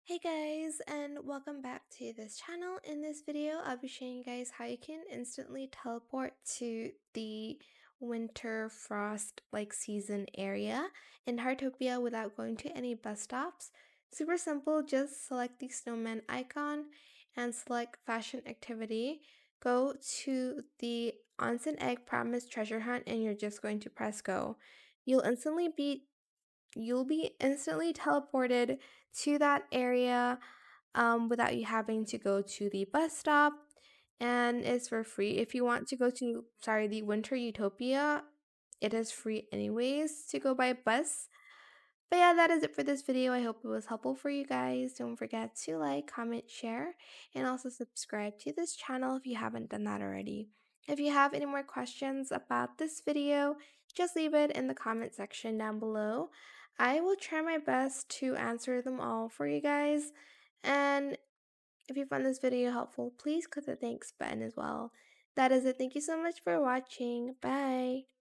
Hey guys, and welcome back to this channel. In this video, I'll be showing you guys how you can instantly teleport to the winter frost season area in Heartopia without going to any bus stops. Super simple, just select the snowman icon and select fashion activity. Go to the Onsen egg promise treasure hunt and you're just going to press go. You'll instantly be You'll be instantly teleported to that area without you having to go to the bus stop, and it's for free. If you want to go to, sorry, the Winter Utopia, it is free anyways to go by bus. But yeah, that is it for this video. I hope it was helpful for you guys. Don't forget to like, comment, share, and also subscribe to this channel if you haven't done that already. If you have any more questions about this video, just leave it in the comment section down below. I will try my best to answer them all for you guys. And if you found this video helpful, please click the thanks button as well. That is it. Thank you so much for watching. Bye.